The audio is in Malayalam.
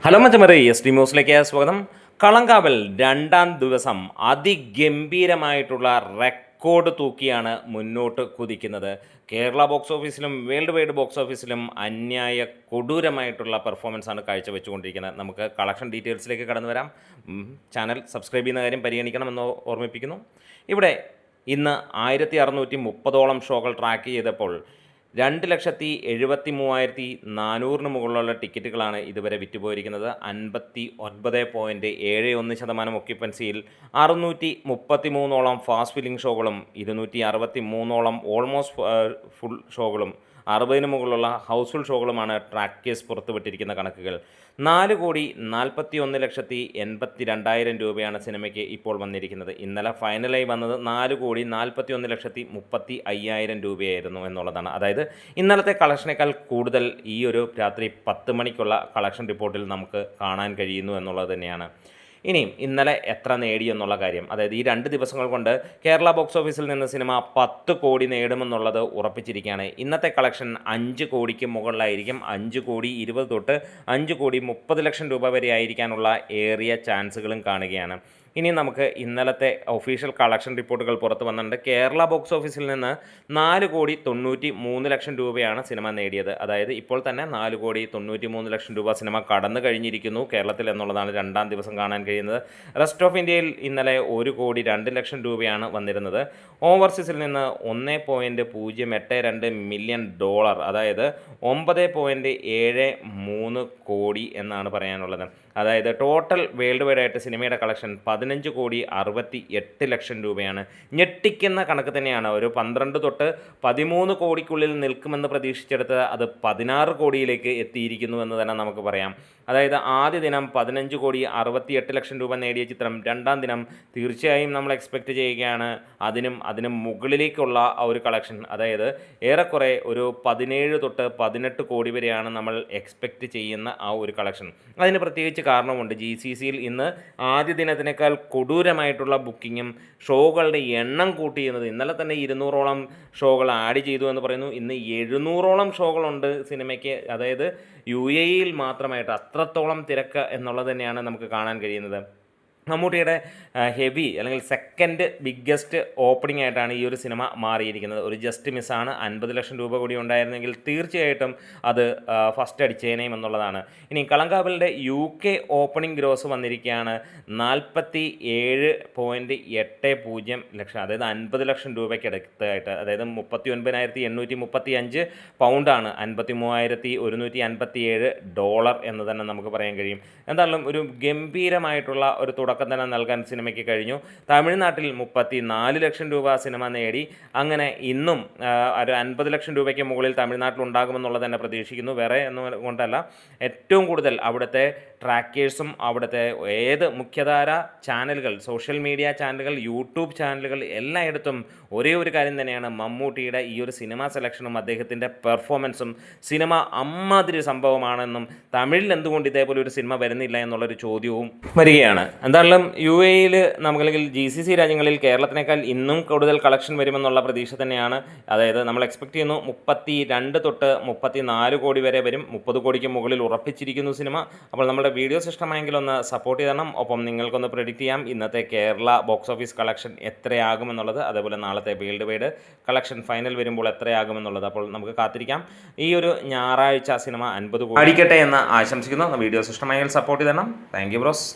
ഹലോ മച്ചമറി എസ് ന്യൂസിലേക്ക് സ്വാഗതം. കളങ്കാവൽ രണ്ടാം ദിവസം അതിഗംഭീരമായിട്ടുള്ള റെക്കോർഡ് തൂക്കിയാണ് മുന്നോട്ട് കുതിക്കുന്നത്. കേരള ബോക്സ് ഓഫീസിലും വേൾഡ് വൈഡ് ബോക്സ് ഓഫീസിലും അന്യായ കൊടൂരമായിട്ടുള്ള പെർഫോമൻസാണ് കാഴ്ചവെച്ചുകൊണ്ടിരിക്കുന്നത്. നമുക്ക് കളക്ഷൻ ഡീറ്റെയിൽസിലേക്ക് കടന്നു വരാം. ചാനൽ സബ്സ്ക്രൈബ് ചെയ്യുന്ന കാര്യം പരിഗണിക്കണമെന്ന് ഓർമ്മിപ്പിക്കുന്നു. ഇവിടെ ഇന്ന് 1630ഓളം ഷോകൾ ട്രാക്ക് ചെയ്തപ്പോൾ 2,73,400 മുകളിലുള്ള ടിക്കറ്റുകളാണ് ഇതുവരെ വിറ്റുപോയിരിക്കുന്നത്. 59.71% ഒക്യുപ്പൻസിയിൽ 633ഓളം ഫാസ്റ്റ് ഫില്ലിംഗ് ഷോകളും 263ഓളം ഓൾമോസ്റ്റ് ഫുൾ ഷോകളും 60 മുകളിലുള്ള ഹൗസ്ഫുൾ ഷോകളുമാണ് ട്രാക്കേഴ്സ് പുറത്തുവിട്ടിരിക്കുന്ന കണക്കുകൾ. 4,41,82,000 രൂപയാണ് സിനിമയ്ക്ക് ഇപ്പോൾ വന്നിരിക്കുന്നത്. ഇന്നലെ ഫൈനലായി വന്നത് 4,41,35,000 രൂപയായിരുന്നു എന്നുള്ളതാണ്. അതായത് ഇന്നലത്തെ കളക്ഷനേക്കാൾ കൂടുതൽ ഈ ഒരു രാത്രി 10 മണിക്കുള്ള കളക്ഷൻ റിപ്പോർട്ടിൽ നമുക്ക് കാണാൻ കഴിയുന്നു എന്നുള്ളത് തന്നെയാണ്. ഇനിയും ഇന്നലെ എത്ര നേടി എന്നുള്ള കാര്യം, അതായത് ഈ 2 ദിവസങ്ങൾ കൊണ്ട് കേരള ബോക്സ് ഓഫീസിൽ നിന്ന് സിനിമ 10 കോടി നേടുമെന്നുള്ളത് ഉറപ്പിച്ചിരിക്കുകയാണ്. ഇന്നത്തെ കളക്ഷൻ 5 കോടിക്ക് മുകളിലായിരിക്കും. 5,20,00,000 തൊട്ട് 5,30,00,000 രൂപ വരെ ആയിരിക്കാനുള്ള ഏറിയ ചാൻസുകളും കാണുകയാണ്. ഇനി നമുക്ക് ഇന്നലത്തെ ഒഫീഷ്യൽ കളക്ഷൻ റിപ്പോർട്ടുകൾ പുറത്തു വന്നിട്ടുണ്ട്. കേരള ബോക്സ് ഓഫീസിൽ നിന്ന് 4,93,00,000 രൂപയാണ് സിനിമ നേടിയത്. അതായത് ഇപ്പോൾ തന്നെ 4,93,00,000 രൂപ സിനിമ കടന്നു കഴിഞ്ഞിരിക്കുന്നു കേരളത്തിൽ എന്നുള്ളതാണ് രണ്ടാം ദിവസം കാണാൻ കഴിയുന്നത്. റെസ്റ്റ് ഓഫ് ഇന്ത്യയിൽ ഇന്നലെ 1,02,00,000 രൂപയാണ് വന്നിരുന്നത്. ഓവർസീസിൽ നിന്ന് 1.082 മില്യൺ ഡോളർ, അതായത് 9.73 കോടി എന്നാണ് പറയാനുള്ളത്. അതായത് ടോട്ടൽ വേൾഡ് വൈഡ് ആയിട്ട് സിനിമയുടെ കളക്ഷൻ 15,68,00,000 രൂപയാണ്. ഞെട്ടിക്കുന്ന കണക്ക് തന്നെയാണ്. ഒരു 12 തൊട്ട് 13 കോടിക്കുള്ളിൽ നിൽക്കുമെന്ന് പ്രതീക്ഷിച്ചെടുത്ത് അത് 16 കോടിയിലേക്ക് എത്തിയിരിക്കുന്നു എന്ന് തന്നെ നമുക്ക് പറയാം. അതായത് ആദ്യ ദിനം 15,68,00,000 രൂപ നേടിയ ചിത്രം രണ്ടാം ദിനം തീർച്ചയായും നമ്മൾ എക്സ്പെക്റ്റ് ചെയ്യുകയാണ് അതിനും മുകളിലേക്കുള്ള ആ ഒരു കളക്ഷൻ. അതായത് ഏറെക്കുറെ ഒരു 17 തൊട്ട് 18 കോടി വരെയാണ് നമ്മൾ എക്സ്പെക്റ്റ് ചെയ്യുന്ന ആ ഒരു കളക്ഷൻ. അതിന് പ്രത്യേകിച്ച് കാരണമുണ്ട്. GCCയിൽ ഇന്ന് ആദ്യ ദിനത്തിനേക്കാൾ കൊടൂരമായിട്ടുള്ള ബുക്കിങ്ങും ഷോകളുടെ എണ്ണം കൂട്ടിയുന്നത്. ഇന്നലെ തന്നെ 200ഓളം ഷോകൾ ആഡ് ചെയ്തു എന്ന് പറയുന്നു. ഇന്ന് 700ഓളം ഷോകളുണ്ട് സിനിമയ്ക്ക്. അതായത് UAEയിൽ മാത്രമായിട്ട് അത്രത്തോളം തിരക്ക് എന്നുള്ളത് തന്നെയാണ് നമുക്ക് കാണാൻ കഴിയുന്നത്. മമ്മൂട്ടിയുടെ ഹെവി അല്ലെങ്കിൽ സെക്കൻഡ് ബിഗ്ഗസ്റ്റ് ഓപ്പണിംഗ് ആയിട്ടാണ് ഈ ഒരു സിനിമ മാറിയിരിക്കുന്നത്. ഒരു ജസ്റ്റ് മിസ്സാണ്. 50 ലക്ഷം രൂപ കൂടി ഉണ്ടായിരുന്നെങ്കിൽ തീർച്ചയായിട്ടും അത് ഫസ്റ്റ് അടിച്ചേനേയും എന്നുള്ളതാണ്. ഇനി കളങ്കാവലിൻ്റെ UK ഓപ്പണിംഗ് ഗ്രോസ് വന്നിരിക്കുകയാണ് 47.80 ലക്ഷം, അതായത് 50 ലക്ഷം രൂപയ്ക്ക് അടുത്തായിട്ട്. അതായത് 39,835 പൗണ്ടാണ്, 53,157 ഡോളർ എന്ന് തന്നെ നമുക്ക് പറയാൻ കഴിയും. എന്തായാലും ഒരു ഗംഭീരമായിട്ടുള്ള ഒരു തുടക്കം തന്നെ നൽകാൻ സിനിമയ്ക്ക് കഴിഞ്ഞു. തമിഴ്നാട്ടിൽ 34 ലക്ഷം രൂപ സിനിമ നേടി. അങ്ങനെ ഇന്നും ഒരു 50 ലക്ഷം രൂപയ്ക്ക് മുകളിൽ തമിഴ്നാട്ടിൽ ഉണ്ടാകുമെന്നുള്ളത് തന്നെ പ്രതീക്ഷിക്കുന്നു. വേറെ ഒന്നും കൊണ്ടല്ല, ഏറ്റവും കൂടുതൽ അവിടുത്തെ ട്രാക്കേഴ്സും അവിടുത്തെ ഏത് മുഖ്യധാര ചാനലുകൾ, സോഷ്യൽ മീഡിയ ചാനലുകൾ, യൂട്യൂബ് ചാനലുകൾ എല്ലായിടത്തും ഒരേ ഒരു കാര്യം തന്നെയാണ്, മമ്മൂട്ടിയുടെ ഈ ഒരു സിനിമ സെലക്ഷനും അദ്ദേഹത്തിൻ്റെ പെർഫോമൻസും സിനിമ അമ്മാതിരി സംഭവമാണെന്നും തമിഴിൽ എന്തുകൊണ്ട് ഇതേപോലെ ഒരു സിനിമ വരുന്നില്ല എന്നുള്ളൊരു ചോദ്യവും വരികയാണ്. എന്തായാലും UAEയിൽ നമുക്കല്ലെങ്കിൽ GCC രാജ്യങ്ങളിൽ കേരളത്തിനേക്കാൾ ഇന്നും കൂടുതൽ കളക്ഷൻ വരുമെന്നുള്ള പ്രതീക്ഷ തന്നെയാണ്. അതായത് നമ്മൾ എക്സ്പെക്ട് ചെയ്യുന്നു 32 തൊട്ട് 34 കോടി വരെ വരും. 30 കോടിക്ക് മുകളിൽ ഉറപ്പിച്ചിരിക്കുന്നു സിനിമ. അപ്പോൾ നമ്മുടെ വീഡിയോസ് ഇഷ്ടമായെങ്കിൽ ഒന്ന് സപ്പോർട്ട് ചെയ്യണം. ഒപ്പം നിങ്ങൾക്കൊന്ന് പ്രെഡിക്റ്റ് ചെയ്യാം ഇന്നത്തെ കേരള ബോക്സ് ഓഫീസ് കളക്ഷൻ എത്രയാകുമെന്നുള്ളത്, അതേപോലെ നാളത്തെ വേൾഡ് വൈഡ് കളക്ഷൻ ഫൈനൽ വരുമ്പോൾ എത്രയാകുമെന്നുള്ളത്. അപ്പോൾ നമുക്ക് കാത്തിരിക്കാം. ഈ ഒരു ഞായറാഴ്ച സിനിമ 50 കോടി അടിക്കട്ടെ എന്ന് ആശംസിക്കുന്നു. വീഡിയോസ് ഇഷ്ടമായെങ്കിൽ സപ്പോർട്ട് ചെയ്യണം. Thank you bros.